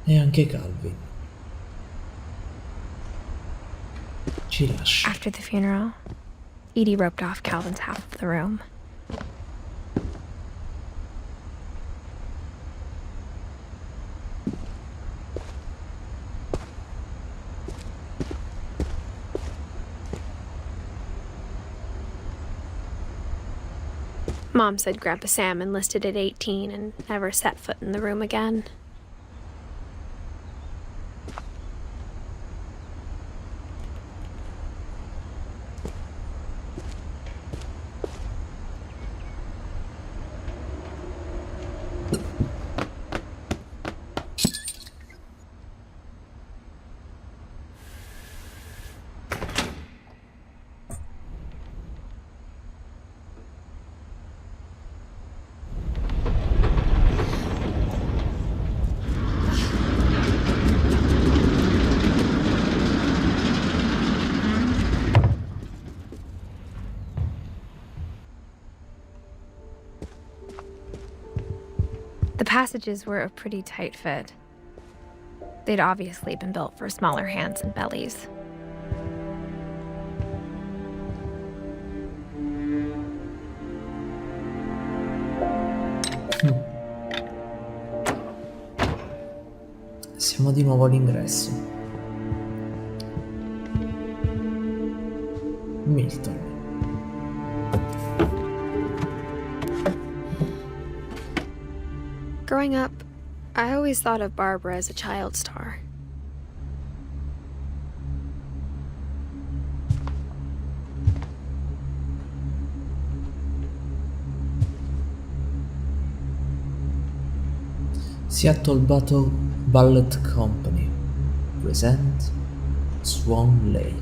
E anche Calvin ci lascia. After the funeral, Edie roped off Calvin's half of the room. Mom said Grandpa Sam enlisted at 18 and never set foot in the room again. The passages were a pretty tight fit. They'd obviously been built for smaller hands and bellies. Siamo di nuovo all'ingresso. Milton. Growing up, I always thought of Barbara as a child star. Seattle Ballet Company present Swan Lake.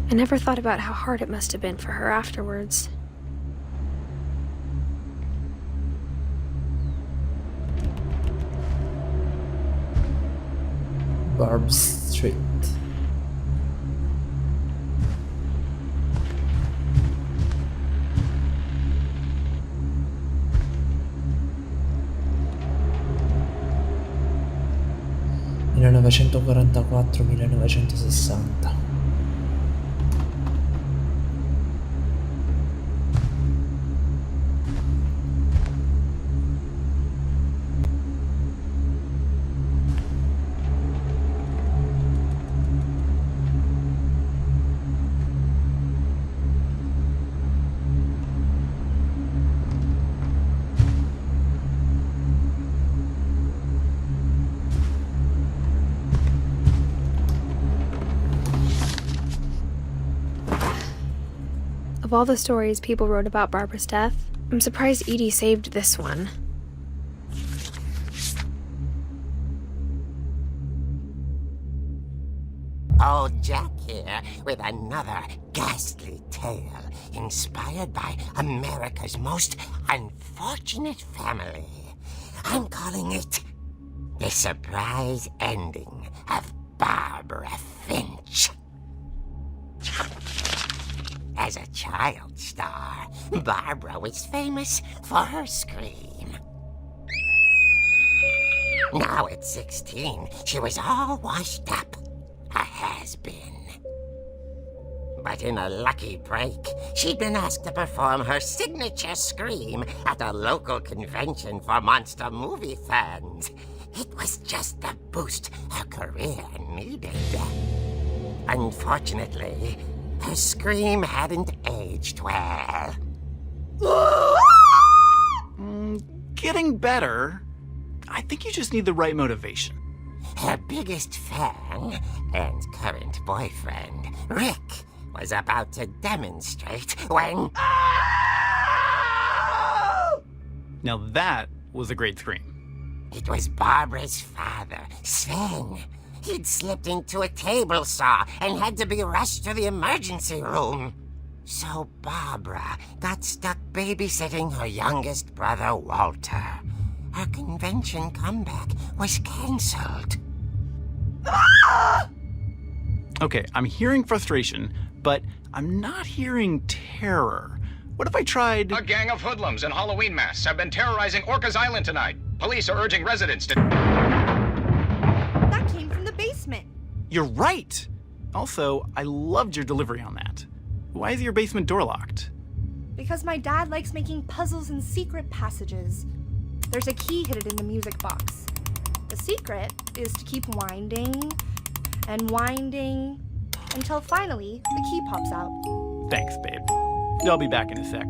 I never thought about how hard it must have been for her afterwards. Barb Street. (1944-1960). Of all the stories people wrote about Barbara's death, I'm surprised Edie saved this one. Old Jack here with another ghastly tale inspired by America's most unfortunate family. I'm calling it The Surprise Ending of Barbara Finch. As a child star, Barbara was famous for her scream. Now at 16, she was all washed up. A has-been. But in a lucky break, she'd been asked to perform her signature scream at a local convention for monster movie fans. It was just the boost her career needed. Unfortunately, her scream hadn't aged well. Getting better. I think you just need the right motivation. Her biggest fan and current boyfriend, Rick, was about to demonstrate when... Now that was a great scream. It was Barbara's father, Sven. He'd slipped into a table saw and had to be rushed to the emergency room. So Barbara got stuck babysitting her youngest brother, Walter. Her convention comeback was cancelled. Okay, I'm hearing frustration, but I'm not hearing terror. What if I tried... A gang of hoodlums in Halloween masks have been terrorizing Orcas Island tonight. Police are urging residents to... That came from the basement. You're right! Also, I loved your delivery on that. Why is your basement door locked? Because my dad likes making puzzles and secret passages. There's a key hidden in the music box. The secret is to keep winding and winding until finally the key pops out. Thanks, babe. I'll be back in a sec.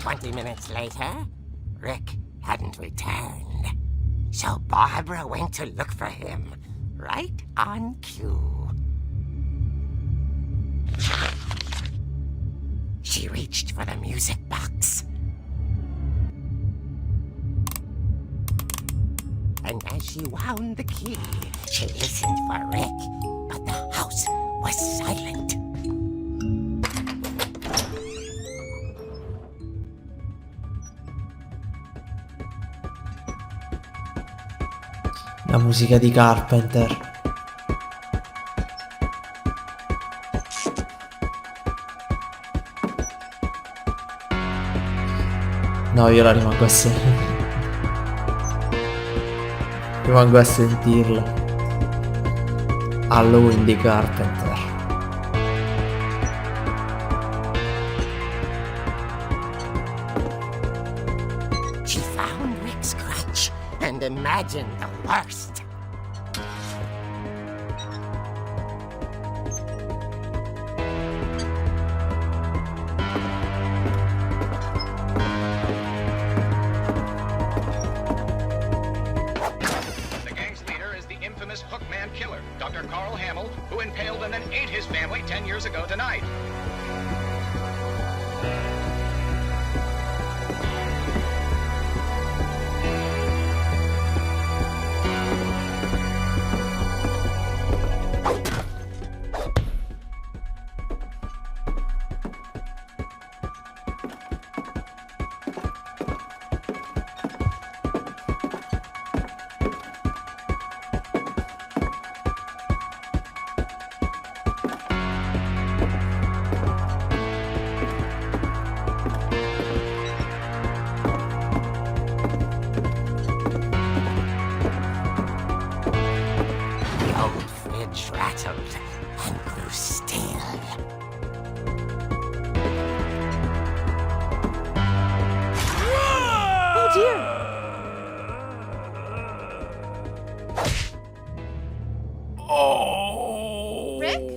20 minutes later, Rick hadn't returned. So Barbara went to look for him, right on cue. She reached for the music box. And as she wound the key, she listened for Rick, but the house was silent. La musica di Carpenter. No, io la rimango a rimango a sentirla. Halloween di Carpenter. She found Rick's crutch and imagined the worst. The gang's leader is the infamous Hookman killer, Dr. Carl Hamill, who impaled and then ate his family 10 years ago tonight. The old fridge rattled and grew still. Oh dear! Oh! Rick?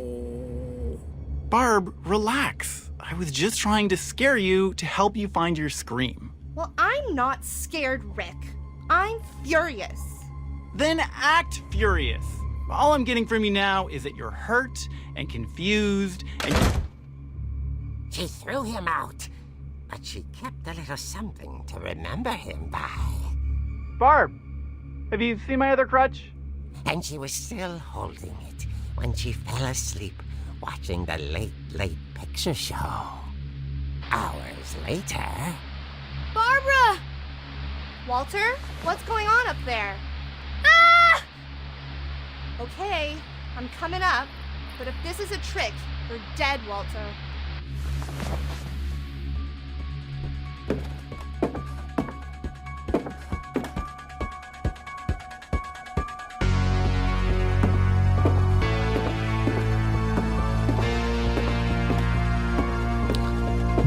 Barb, relax. I was just trying to scare you to help you find your scream. Well, I'm not scared, Rick. I'm furious. Then act furious. All I'm getting from you now is that you're hurt and confused and... She threw him out, but she kept a little something to remember him by. Barb, have you seen my other crutch? And she was still holding it when she fell asleep watching the Late Late Picture Show. Hours later... Barbara! Walter, what's going on up there? Ah! Okay, I'm coming up, but if this is a trick, you're dead, Walter.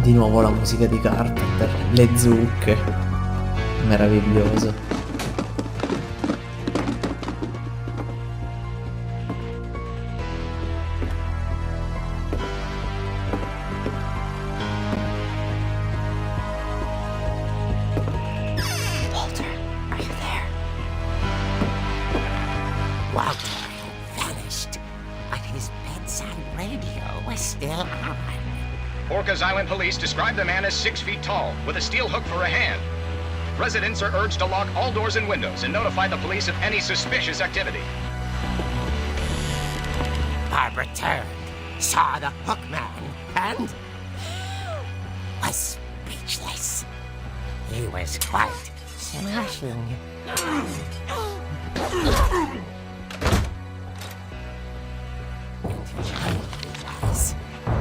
Di nuovo la musica di Carpenter, le zucche, meraviglioso. Walter, are you there? Walter had vanished, but his bedside radio was still on. Orcas Island police describe the man as 6 feet tall, with a steel hook for a hand. Residents are urged to lock all doors and windows and notify the police of any suspicious activity. Barbara turned, saw the hook man, and was speechless. He was quite smashing. And here he was.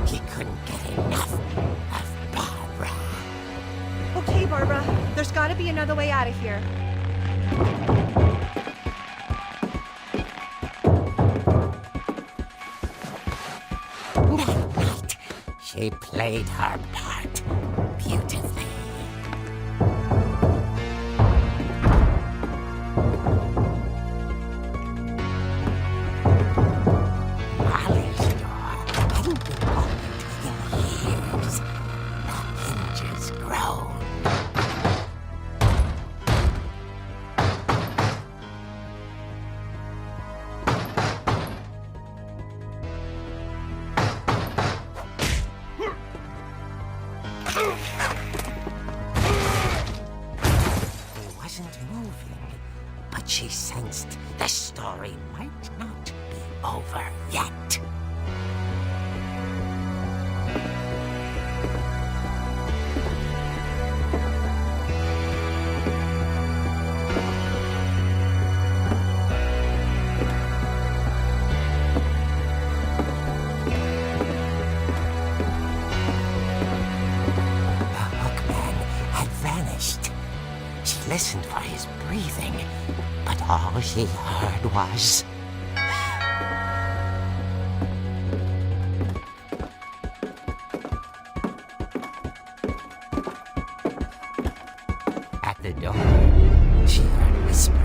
He couldn't get enough of Barbara. Okay, Barbara, there's gotta be another way out of here. That night, she played her part beautifully. Molly's door hadn't been opened in years. The hinges groaned. He wasn't moving, but she sensed the story might not be over yet. The hookman had vanished. She listened for his breathing, but all she heard was... At the door, she heard whispering.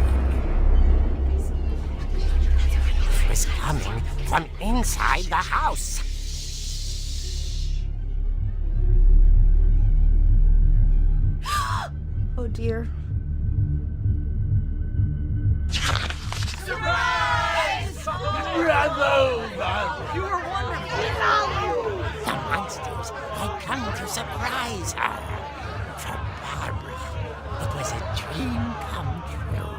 It was coming from inside the house. Oh dear. The monsters had come to surprise her. For Barbara, it was a dream come true.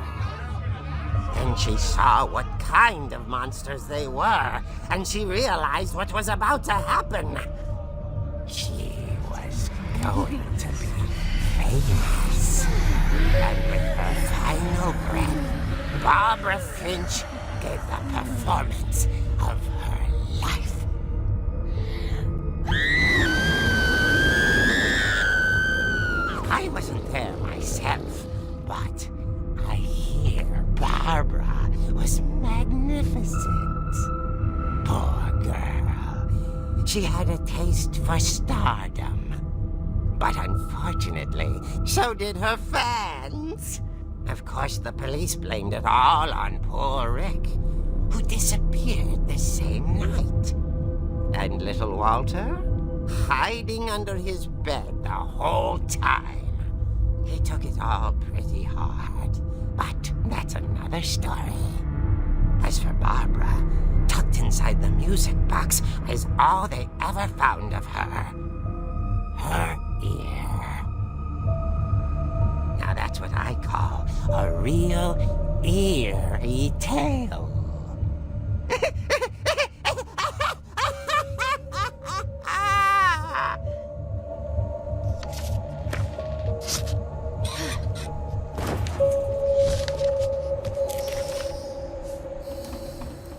Then she saw what kind of monsters they were, and she realized what was about to happen. She was going to be famous. And with her final breath, Barbara Finch gave the performance of her life. I wasn't there myself, but I hear Barbara was magnificent. Poor girl. She had a taste for stardom. But unfortunately, so did her fans. Of course, the police blamed it all on poor Rick, who disappeared the same night. And little Walter, hiding under his bed the whole time. He took it all pretty hard, but that's another story. As for Barbara, tucked inside the music box is all they ever found of her. Her ear. Now that's what I call a real eerie tale.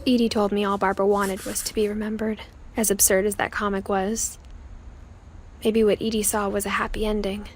Edie told me all Barbara wanted was to be remembered, as absurd as that comic was. Maybe what Edie saw was a happy ending.